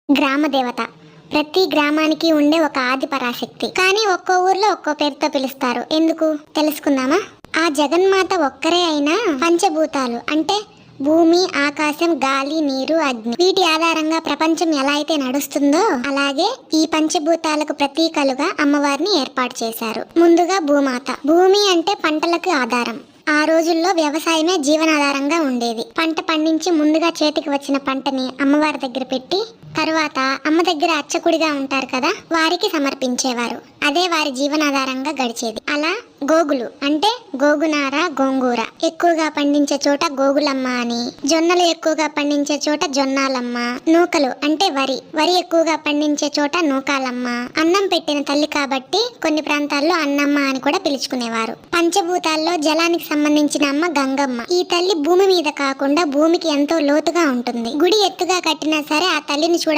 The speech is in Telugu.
గ్రామ దేవత ప్రతి గ్రామానికి ఉండే ఒక ఆది పరాశక్తి. కానీ ఒక్కో ఊర్లో ఒక్కో పేరుతో పిలుస్తారు. ఎందుకు తెలుసుకుందామా? ఆ జగన్మాత ఒక్కరే అయినా పంచభూతాలు అంటే భూమి, ఆకాశం, గాలి, నీరు, అగ్ని వీటి ఆధారంగా ప్రపంచం ఎలా అయితే నడుస్తుందో అలాగే ఈ పంచభూతాలకు ప్రతీకలుగా అమ్మవారిని ఏర్పాటు చేశారు. ముందుగా భూమాత. భూమి అంటే పంటలకు ఆధారం. ఆ రోజుల్లో వ్యవసాయమే జీవనాధారంగా ఉండేది. పంట పండించి ముందుగా చేతికి వచ్చిన పంటని అమ్మవారి దగ్గర పెట్టి తరువాత అమ్మ దగ్గర అర్చకుడిగా ఉంటారు కదా, వారికి సమర్పించేవారు. అదే వారి జీవనాధారంగా గడిచేది. అలా గోగులు అంటే గోగునార, గోంగూర ఎక్కువగా పండించే చోట గోగులమ్మ అని, జొన్నలు ఎక్కువగా పండించే చోట జొన్నాలమ్మ, నూకలు అంటే వరి ఎక్కువగా పండించే చోట నూకాలమ్మ. అన్నం పెట్టిన తల్లి కాబట్టి కొన్ని ప్రాంతాల్లో అన్నమ్మ అని కూడా పిలుచుకునేవారు. పంచభూతాల్లో జలానికి సంబంధించిన అమ్మ గంగమ్మ. ఈ తల్లి భూమి మీద కాకుండా భూమికి ఎంతో లోతుగా ఉంటుంది. గుడి ఎత్తుగా కట్టినా సరే ఆ తల్లిని